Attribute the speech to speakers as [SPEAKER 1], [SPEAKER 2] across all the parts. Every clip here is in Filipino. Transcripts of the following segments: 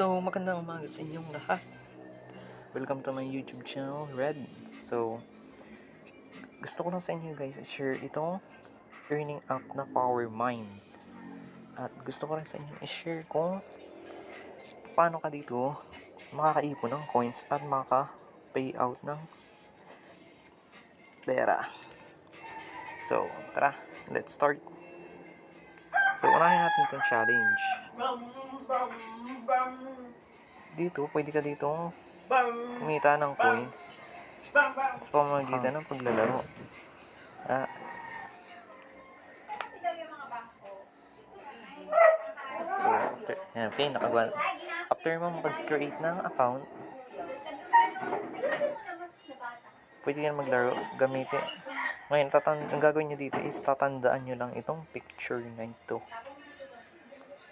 [SPEAKER 1] So, magandang umaga sa inyong lahat. Welcome to my YouTube channel, Red. So, gusto ko lang sa inyo guys i-share itong earning app na PowerMine. At gusto ko rin sa inyo i-share kung paano ka dito makakaipon ng coins at makaka-payout ng pera. So, tara, let's start. So, unahin natin itong challenge. Dito, pwede ka dito kumita ng coins sa pamamagitan ng paglalaro. So, after mo mag-create ng account, pwede yan maglaro, gamitin. Ngayon, ang gagawin nyo dito is tatandaan nyo lang itong picture na ito.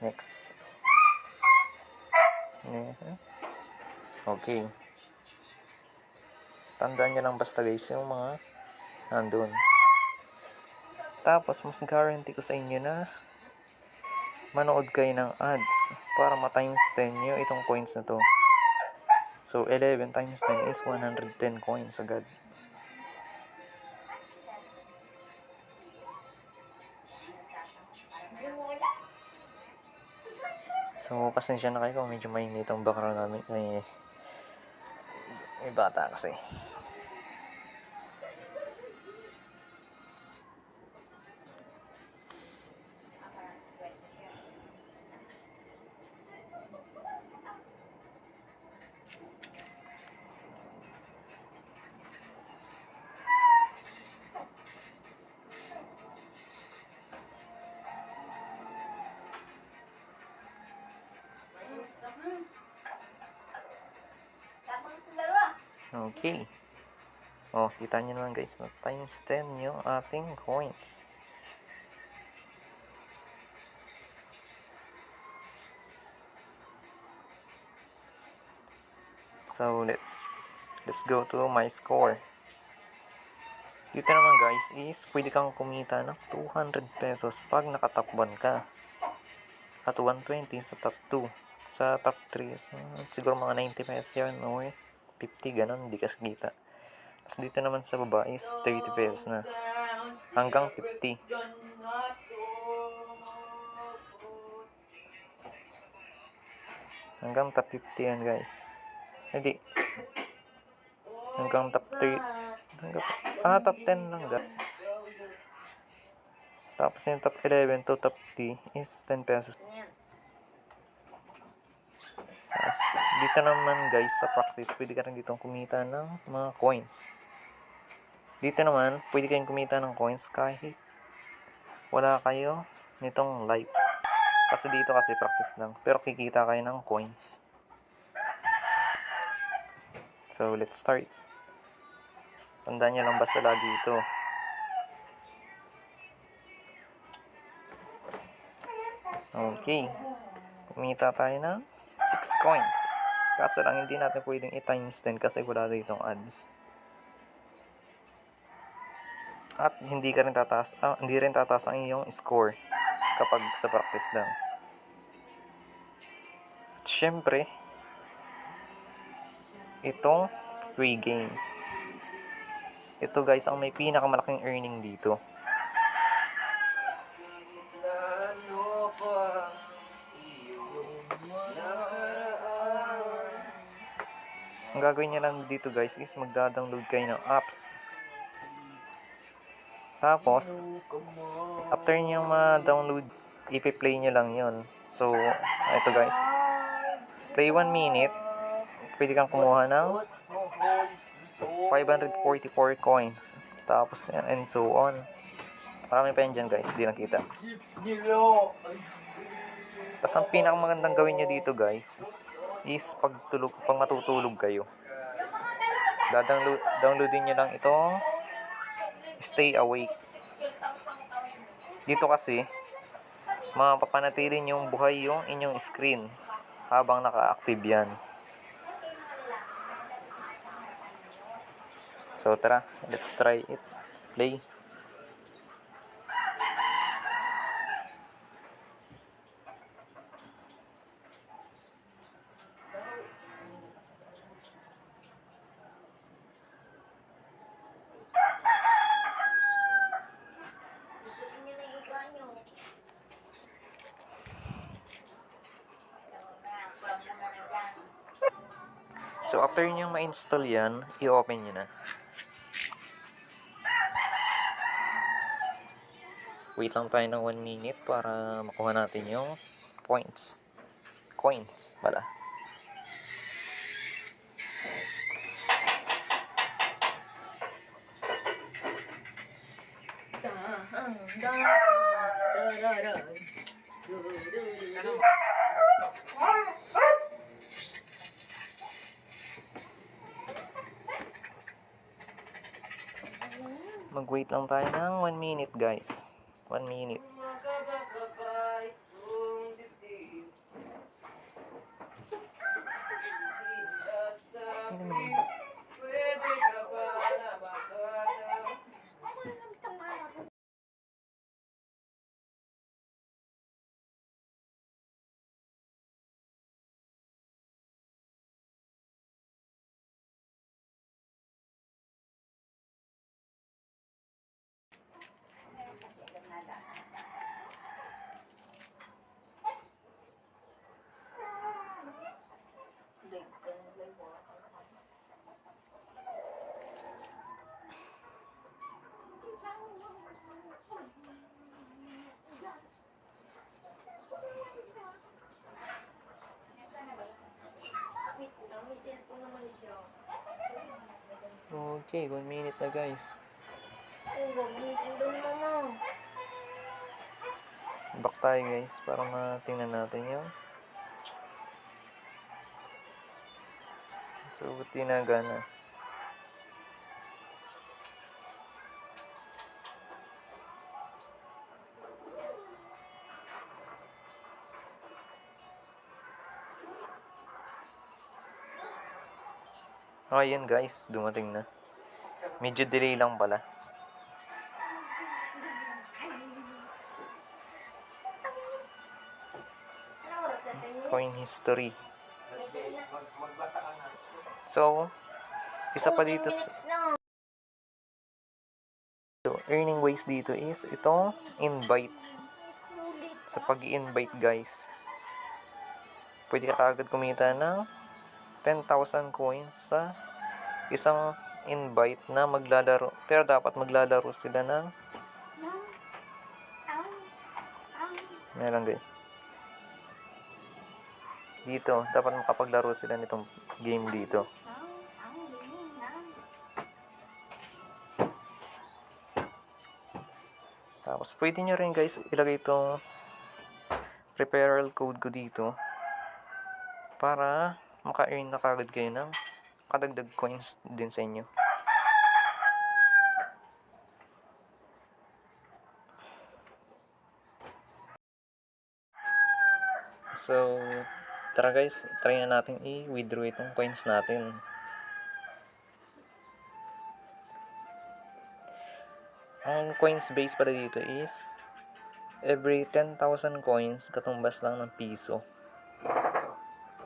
[SPEAKER 1] Next. Okay. Tandaan nyo lang basta guys yung mga nandun. Tapos, mas guarantee ko sa inyo na manood kayo ng ads para ma-times 10 nyo itong coins na to. So, 11 times 10 is 110 coins agad. So, pasensya na kayo kung medyo mainit ang background namin. May bata kasi. Okay. Oh, kita nyo naman guys, na times 10 yung ating coins. So, let's go to my score. Dito naman guys is pwede kang kumita ng 200 pesos pag nakatop 1 ka. At 120 sa top 2. Sa top 3 siguro mga 90 pesos yan o 50 ganun, hindi kasi kita. Tapos dito naman sa baba is 30 pesos na. Hanggang 50. Hanggang top 50 yan guys. Hindi. Hanggang top 3. Top 10 lang guys. Tapos yung top 11 to top 3 is 10 pesos. Tapos, dito naman guys sa practice, pwede ka rin dito kumita ng mga coins. Dito naman, pwede kayong kumita ng coins kahit wala kayo nitong live. Kasi dito kasi practice lang. Pero kikita kayo ng coins. So, let's start. Tandaan nyo lang basta lagi ito. Okay. Kumita tayo ng 6 coins. Kaso lang hindi natin pwedeng i-times 10 kasi wala ditong ads. At hindi rin tataas ang iyong score kapag sa practice lang. At syempre, itong free games. Ito guys ang may pinakamalaking earning dito. Ang gagawin nyo lang dito guys is magda-download kayo ng apps. Tapos, after nyo ma-download, ipi-play nyo lang yon. So, ito guys. Play 1 minute. Pwede kang kumuha ng 544 coins. Tapos, and so on. Marami pa yan dyan guys. Hindi nakita. Tapos, ang pinakamagandang gawin nyo dito guys is pag matutulog kayo. Downloadin nyo lang itong Stay Awake. Dito kasi, mapapanatili yung buhay yung inyong screen habang naka-active yan. So tara, let's try it. Play. So, after nyo ma-install yan, i-open nyo na. Wait lang tayo ng 1 minute para makuha natin yung points. Coins pala. Mag-wait lang tayo ng 1 minute, guys. 1 minute. Okay, 1 minute na, guys. Back tayo, guys, para matingnan natin yung so, buti na gana. Ayan, guys, dumating na. Medyo delay lang pala. Coin history. So, isa pa dito earning ways dito is itong invite. Sa pag-i-invite, guys, pwede ka agad kumita ng 10,000 coins sa isang invite na maglalaro. Pero dapat maglalaro sila ng meron, guys. Dito, dapat makapaglaro sila nitong game dito. Tapos, pwede nyo rin, guys, ilagay itong referral code ko dito para maka-earn na kagad kayo ng kadagdag coins din sa inyo. So, tara, guys, try na natin i-withdraw itong coins natin. Ang coins base pala dito is every 10,000 coins, katumbas lang ng piso.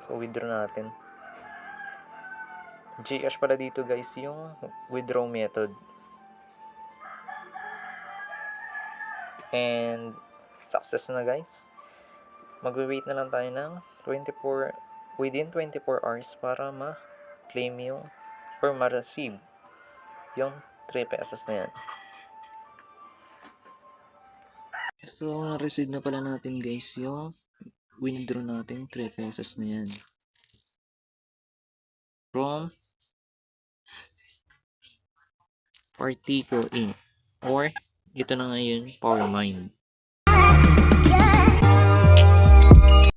[SPEAKER 1] So, withdraw natin. GCash pala dito, guys, yung withdraw method. And, success na, guys. Mag-wait na lang tayo ng within 24 hours para ma-claim yung or ma-receive yung 3 pesos na yan. So, na-receive na pala natin, guys, yung withdraw natin 3 pesos na yan from Partico Inc. Or ito na ngayon, PowerMind.